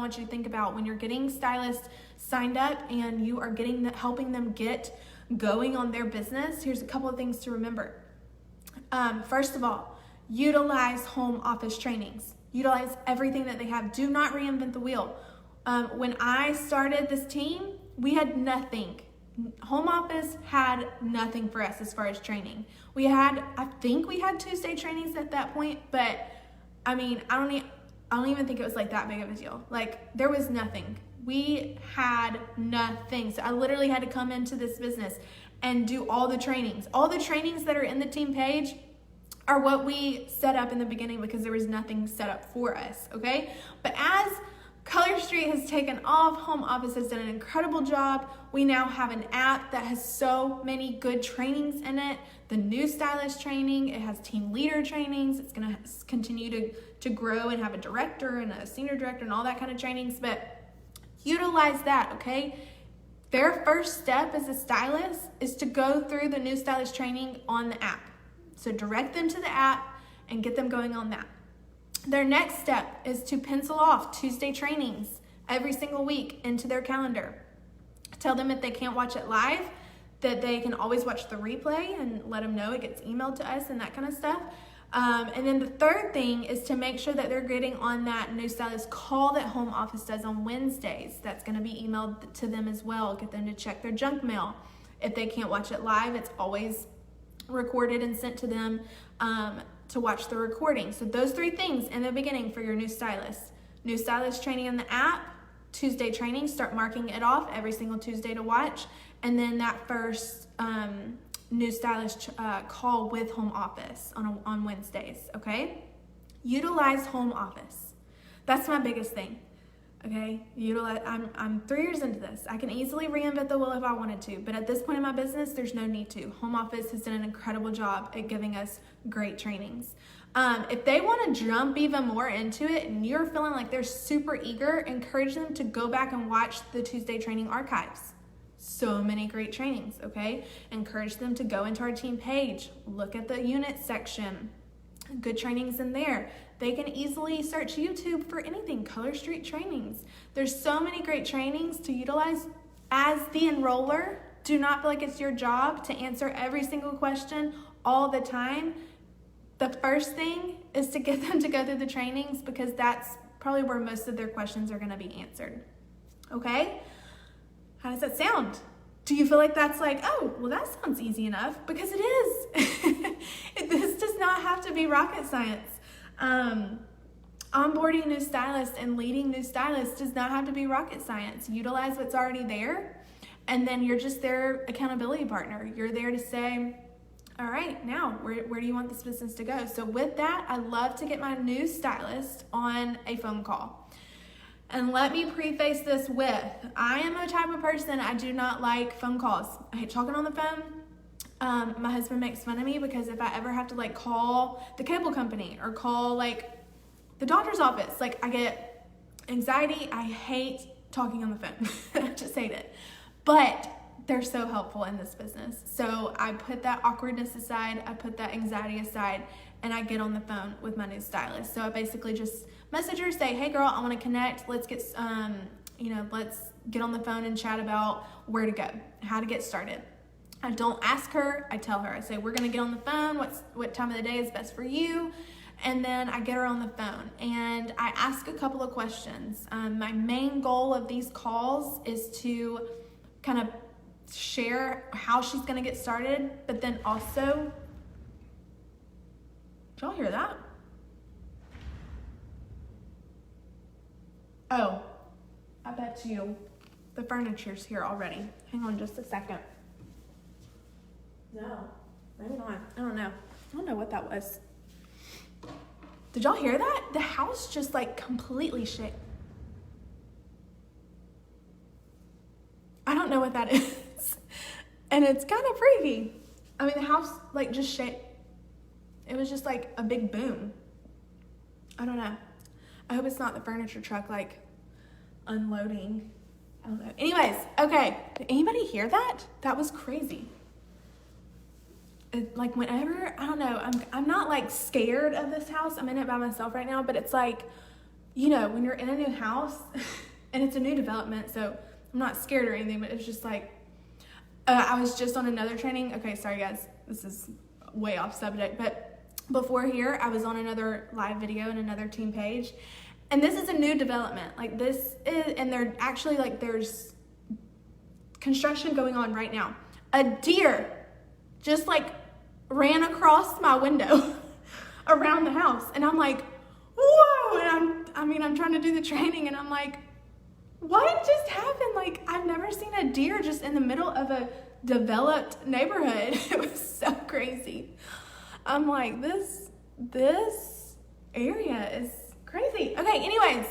I want you to think about when you're getting stylists signed up and you are helping them get going on their business. Here's a couple of things to remember. First of all, utilize home office trainings. Utilize everything that they have. Do not reinvent the wheel. When I started this team, we had nothing. Home office had nothing for us as far as training. I think we had Tuesday trainings at that point, but I mean, I don't even think it was like that big of a deal. Like, there was nothing. We had nothing. So I literally had to come into this business and do all the trainings. All the trainings that are in the team page are what we set up in the beginning because there was nothing set up for us, okay? But as Color Street has taken off, home office has done an incredible job. We now have an app that has so many good trainings in it. The new stylist training, it has team leader trainings. It's gonna continue to grow and have a director and a senior director and all that kind of trainings, but utilize that, okay? Their first step as a stylist is to go through the new stylist training on the app. So direct them to the app and get them going on that. Their next step is to pencil off Tuesday trainings every single week into their calendar. Tell them if they can't watch it live, that they can always watch the replay and let them know it gets emailed to us and that kind of stuff. And then the third thing is to make sure that they're getting on that new stylist call that home office does on Wednesdays. That's going to be emailed to them as well. Get them to check their junk mail. If they can't watch it live, it's always recorded and sent to them to watch the recording. So those three things in the beginning for your new stylist. New stylist training in the app, Tuesday training, start marking it off every single Tuesday to watch. And then that first new stylist call with home office on Wednesdays, okay? Utilize home office. That's my biggest thing, okay? I'm 3 years into this. I can easily reinvent the wheel if I wanted to, but at this point in my business, there's no need to. Home office has done an incredible job at giving us great trainings. If they want to jump even more into it and you're feeling like they're super eager, encourage them to go back and watch the Tuesday training archives. So many great trainings, okay? Encourage them to go into our team page, look at the unit section, good trainings in there. They can easily search YouTube for anything, Color Street trainings. There's so many great trainings to utilize. As the enroller, do not feel like it's your job to answer every single question all the time. The first thing is to get them to go through the trainings because that's probably where most of their questions are going to be answered, okay? How does that sound? Do you feel like that's like, oh, well, that sounds easy enough? Because it is. This does not have to be rocket science. Onboarding new stylists and leading new stylists does not have to be rocket science. Utilize what's already there, and then you're just their accountability partner. You're there to say, all right, now, where do you want this business to go? So with that, I love to get my new stylist on a phone call. And let me preface this with, I am a type of person, I do not like phone calls. I hate talking on the phone. My husband makes fun of me because if I ever have to like call the cable company or call like the doctor's office, like I get anxiety. I hate talking on the phone. I just hate it. But they're so helpful in this business. So I put that awkwardness aside, I put that anxiety aside, and I get on the phone with my new stylist. So I basically just message her, say, hey girl, I want to connect. Let's get, let's get on the phone and chat about where to go, how to get started. I don't ask her, I tell her. I say, we're going to get on the phone. What time of the day is best for you? And then I get her on the phone and I ask a couple of questions. My main goal of these calls is to kind of share how she's going to get started, but then also, did y'all hear that? Oh, I bet you the furniture's here already. Hang on just a second. No, maybe not. I don't know. I don't know what that was. Did y'all hear that? The house just like completely shook. I don't know what that is. And it's kind of freaky. I mean, the house like just shook. It was just like a big boom. I don't know. I hope it's not the furniture truck like unloading. I don't know. Anyways, okay. Did anybody hear that? That was crazy. Like whenever, I don't know, I'm not like scared of this house. I'm in it by myself right now, but it's like when you're in a new house and it's a new development, so I'm not scared or anything, but it's just like, I was just on another training. Okay, sorry guys, this is way off subject, but before here, I was on another live video and another team page, and this is a new development. Like this is, and they're actually like, there's construction going on right now. A deer just like ran across my window around the house, and I'm like, whoa, and I'm trying to do the training, and I'm like, what just happened? Like, I've never seen a deer just in the middle of a developed neighborhood. It was so crazy. I'm like, this area is crazy. Okay, anyways,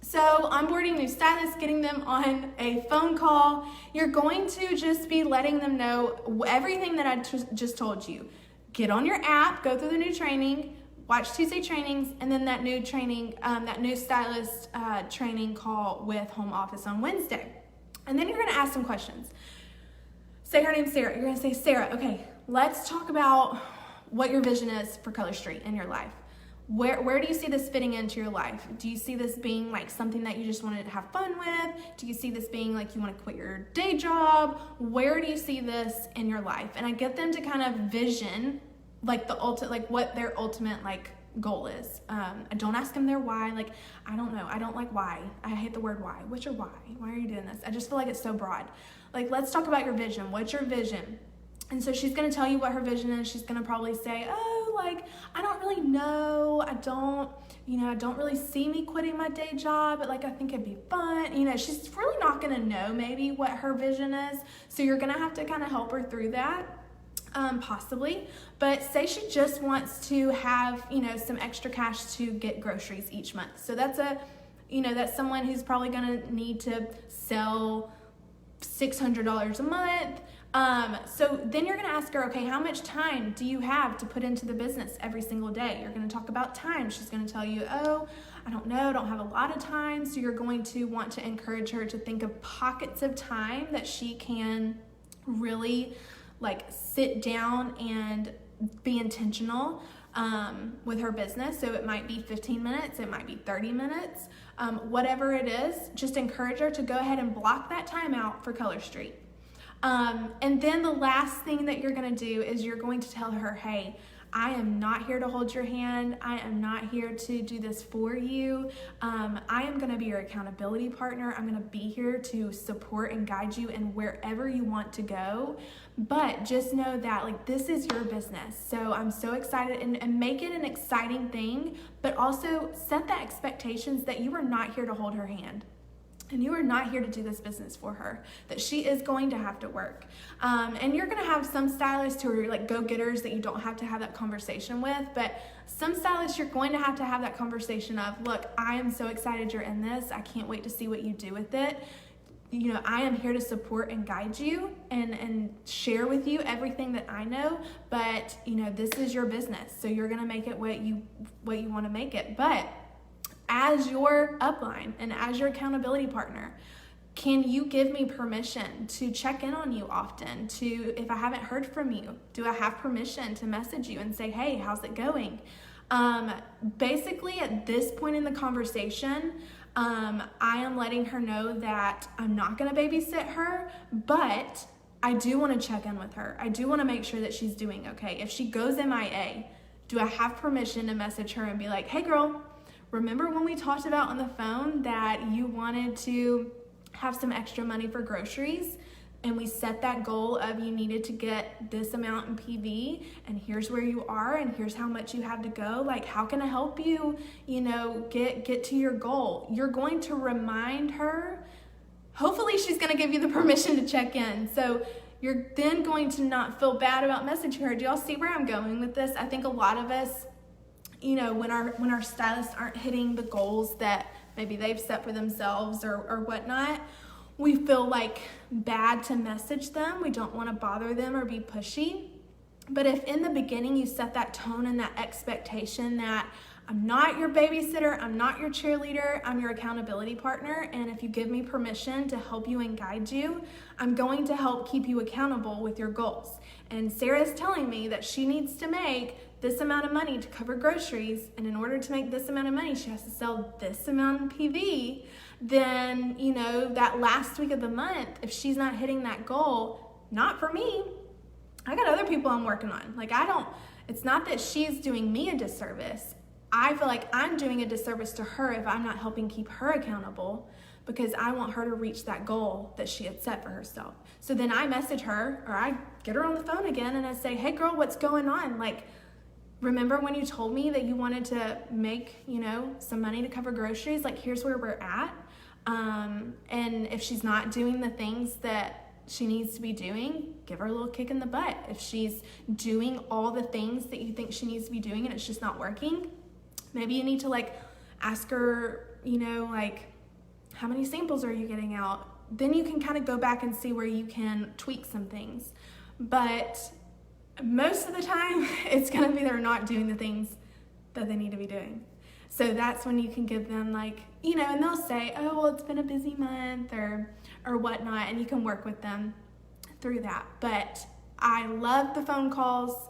so onboarding new stylists, getting them on a phone call, you're going to just be letting them know everything that I just told you. Get on your app, go through the new training, watch Tuesday trainings, and then that new training, that new stylist training call with home office on Wednesday. And then you're gonna ask some questions. Say her name's Sarah. You're gonna say, Sarah, okay, let's talk about what your vision is for Color Street in your life. Where do you see this fitting into your life? Do you see this being like something that you just wanted to have fun with? Do you see this being like you want to quit your day job? Where do you see this in your life? And I get them to kind of vision like what their ultimate like goal is. I don't ask them their why. Like, I don't know. I don't like why. I hate the word why. What's your why? Why are you doing this? I just feel like it's so broad. Like, let's talk about your vision. What's your vision? And so she's going to tell you what her vision is. She's going to probably say, oh, like, I don't really know. I don't really see me quitting my day job, but like, I think it'd be fun. She's really not going to know maybe what her vision is. So you're going to have to kind of help her through that, possibly. But say she just wants to have, some extra cash to get groceries each month. So that's that's someone who's probably going to need to sell $600 a month. So then you're going to ask her, okay, how much time do you have to put into the business every single day? You're going to talk about time. She's going to tell you, oh, I don't know, don't have a lot of time. So you're going to want to encourage her to think of pockets of time that she can really like sit down and be intentional with her business. So it might be 15 minutes, it might be 30 minutes, whatever it is, just encourage her to go ahead and block that time out for Color Street. And then the last thing that you're going to do is you're going to tell her, hey, I am not here to hold your hand. I am not here to do this for you. I am going to be your accountability partner. I'm going to be here to support and guide you in wherever you want to go. But just know that like this is your business. So I'm so excited and make it an exciting thing, but also set the expectations that you are not here to hold her hand. And you are not here to do this business for her, that she is going to have to work. And you're gonna have some stylists who are like go-getters that you don't have to have that conversation with, but some stylists you're going to have that conversation of, look, I am so excited you're in this. I can't wait to see what you do with it. I am here to support and guide you and share with you everything that I know, but this is your business. So you're gonna make it what you wanna make it. But as your upline and as your accountability partner, can you give me permission to check in on you often? If I haven't heard from you, do I have permission to message you and say, hey, how's it going? Basically, at this point in the conversation, I am letting her know that I'm not going to babysit her, but I do want to check in with her. I do want to make sure that she's doing okay. If she goes MIA, do I have permission to message her and be like, hey, girl, remember when we talked about on the phone that you wanted to have some extra money for groceries, and we set that goal of you needed to get this amount in PV, and here's where you are, and here's how much you have to go. Like, how can I help you, get to your goal? You're going to remind her. Hopefully she's going to give you the permission to check in. So you're then going to not feel bad about messaging her. Do y'all see where I'm going with this? I think a lot of us, when our stylists aren't hitting the goals that maybe they've set for themselves or whatnot, we feel like bad to message them. We don't want to bother them or be pushy. But if in the beginning you set that tone and that expectation that I'm not your babysitter, I'm not your cheerleader, I'm your accountability partner, and if you give me permission to help you and guide you, I'm going to help keep you accountable with your goals. And Sarah's telling me that she needs to make this amount of money to cover groceries, and in order to make this amount of money, she has to sell this amount in PV, then, you know, that last week of the month, if she's not hitting that goal, not for me. I got other people I'm working on. Like, it's not that she's doing me a disservice. I feel like I'm doing a disservice to her if I'm not helping keep her accountable, because I want her to reach that goal that she had set for herself. So then I message her, or I get her on the phone again, and I say, hey girl, what's going on? Like, remember when you told me that you wanted to make, you know, some money to cover groceries? Like, here's where we're at. And if she's not doing the things that she needs to be doing, give her a little kick in the butt. If she's doing all the things that you think she needs to be doing and it's just not working, maybe you need to like ask her, you know, like, how many samples are you getting out? Then you can kind of go back and see where you can tweak some things. But most of the time, it's going to be they're not doing the things that they need to be doing. So that's when you can give them, like, you know, and they'll say, oh, well, it's been a busy month or whatnot, and you can work with them through that. But I love the phone calls.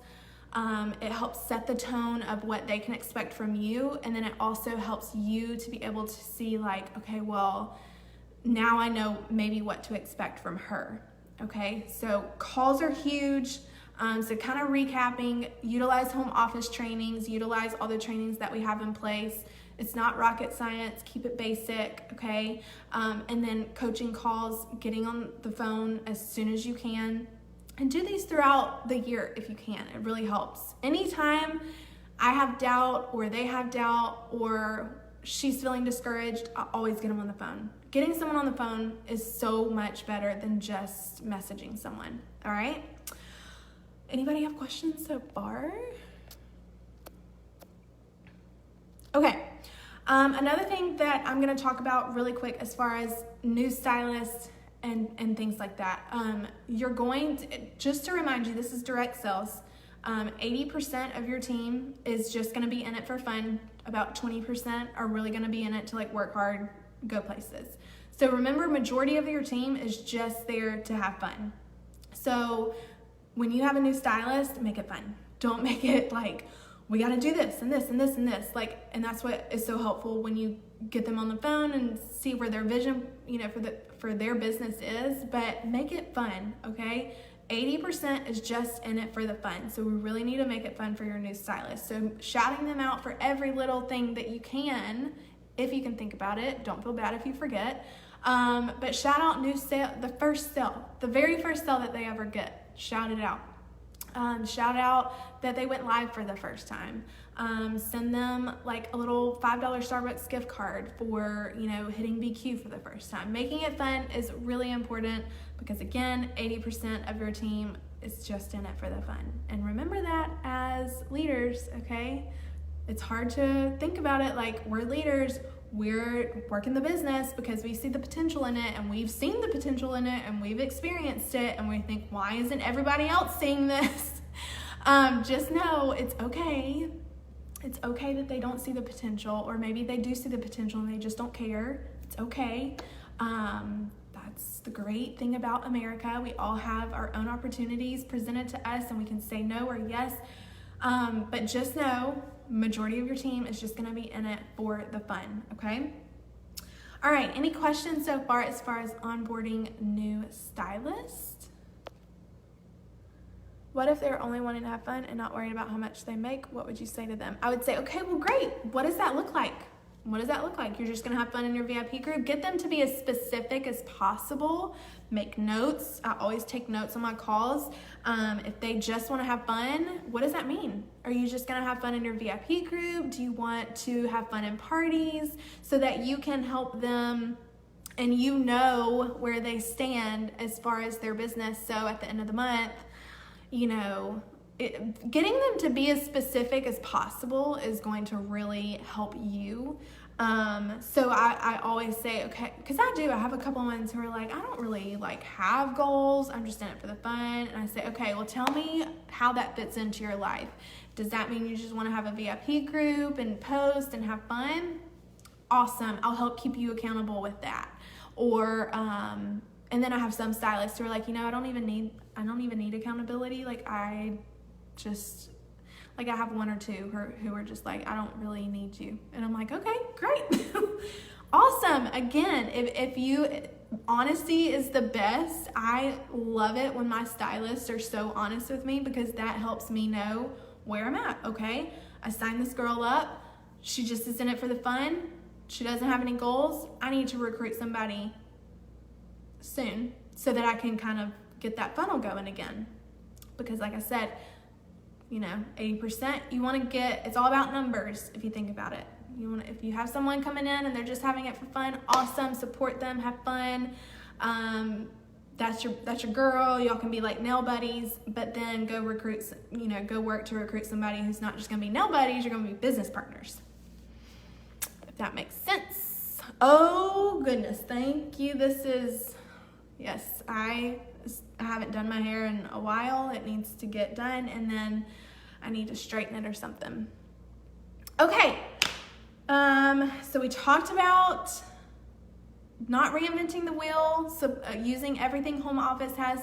It helps set the tone of what they can expect from you, and then it also helps you to be able to see, like, okay, well, now I know maybe what to expect from her. Okay, so calls are huge. So kind of recapping, utilize home office trainings, utilize all the trainings that we have in place. It's not rocket science, keep it basic, okay? And then coaching calls, getting on the phone as soon as you can. And do these throughout the year if you can. It really helps. Anytime I have doubt or they have doubt or she's feeling discouraged, I always get them on the phone. Getting someone on the phone is so much better than just messaging someone, all right? Anybody have questions so far? Okay, another thing that I'm gonna talk about really quick as far as new stylists and things like that. You're going to, just to remind you, this is direct sales. 80% of your team is just gonna be in it for fun. About 20% are really gonna be in it to like work hard, go places. So remember, majority of your team is just there to have fun. So when you have a new stylist, make it fun. Don't make it like, we gotta do this and this and this and this. Like, and that's what is so helpful when you get them on the phone and see where their vision, you know, for their business is, but make it fun, okay? 80% is just in it for the fun. So we really need to make it fun for your new stylist. So shouting them out for every little thing that you can, if you can think about it. Don't feel bad if you forget. But shout out new sale, the very first sale that they ever get. Shout it out. Shout out that they went live for the first time. Send them like a little $5 Starbucks gift card for, you know, hitting BQ for the first time. Making it fun is really important because, again, 80% of your team is just in it for the fun. And remember that as leaders, okay? It's hard to think about it like we're leaders. We're working the business because we see the potential in it and we've seen the potential in it and we've experienced it and we think, why isn't everybody else seeing this? Just know it's okay. It's okay that they don't see the potential, or maybe they do see the potential and they just don't care. It's okay. That's the great thing about America. We all have our own opportunities presented to us and we can say no or yes. But just know, majority of your team is just gonna be in it for the fun, okay? All right, any questions so far as onboarding new stylists? What if they're only wanting to have fun and not worried about how much they make? What would you say to them? I would say, okay, well, great. What does that look like? What does that look like? You're just gonna have fun in your VIP group. Get them to be as specific as possible. Make notes. I always take notes on my calls. If they just wanna have fun, what does that mean? Are you just gonna have fun in your VIP group? Do you want to have fun in parties so that you can help them and you know where they stand as far as their business? So at the end of the month, you know, getting them to be as specific as possible is going to really help you. So I always say, okay, because I have a couple ones who are like, I don't really like have goals. I'm just in it for the fun. And I say, okay, well, tell me how that fits into your life. Does that mean you just want to have a VIP group and post and have fun? Awesome. I'll help keep you accountable with that. Or, and then I have some stylists who are like, you know, I don't even need accountability. Like Like I have one or two who are just like, I don't really need you. And I'm like, okay, great. Awesome. Again, if you, honesty is the best. I love it when my stylists are so honest with me because that helps me know where I'm at, okay? I signed this girl up. She just is in it for the fun. She doesn't have any goals. I need to recruit somebody soon so that I can kind of get that funnel going again. Because like I said, 80%, you want to get, it's all about numbers if you think about it. If you have someone coming in and they're just having it for fun, awesome, support them, have fun. That's your girl. Y'all can be like nail buddies, but then go work to recruit somebody who's not just gonna be nail buddies, you're gonna be business partners. If that makes sense. Oh goodness, thank you. Yes, I haven't done my hair in a while. It needs to get done, and then I need to straighten it or something. Okay. So we talked about not reinventing the wheel, so using everything home office has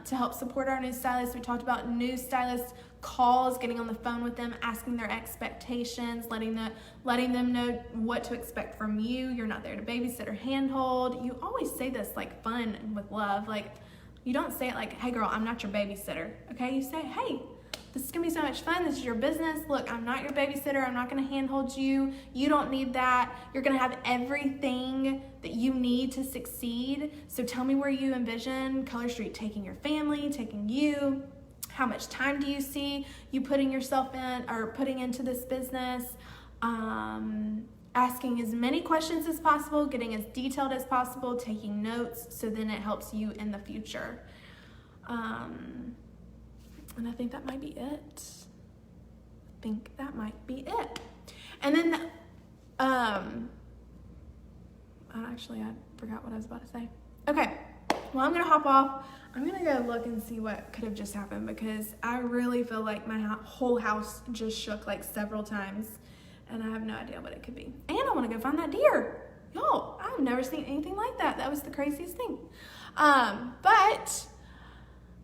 to help support our new stylists. We talked about new stylist calls, getting on the phone with them, asking their expectations, letting them know what to expect from you. You're not there to babysit or handhold. You always say this like fun and with love. Like you don't say it like, hey girl, I'm not your babysitter. Okay, you say, hey, this is gonna be so much fun. This is your business. Look, I'm not your babysitter. I'm not gonna handhold you. You don't need that. You're gonna have everything that you need to succeed. So tell me where you envision Color Street taking your family, taking you. How much time do you see you putting yourself in or putting into this business? Asking as many questions as possible, getting as detailed as possible, taking notes, so then it helps you in the future. And I think that might be it. And then, I forgot what I was about to say. Okay, well, I'm gonna hop off. I'm gonna go look and see what could have just happened because I really feel like my whole house just shook like several times and I have no idea what it could be. And I wanna go find that deer. Y'all, I've never seen anything like that. That was the craziest thing. But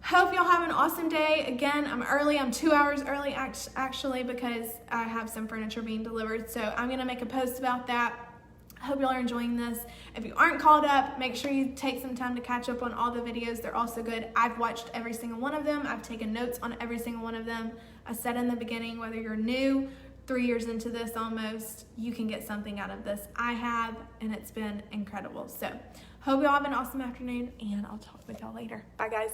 hope y'all have an awesome day. Again, I'm early. I'm 2 hours early actually because I have some furniture being delivered. So I'm gonna make a post about that. I hope y'all are enjoying this. If you aren't called up, make sure you take some time to catch up on all the videos. They're all so good. I've watched every single one of them. I've taken notes on every single one of them. I said in the beginning, whether you're new, 3 years into this almost, you can get something out of this. I have, and it's been incredible. So hope y'all have an awesome afternoon, and I'll talk with y'all later. Bye, guys.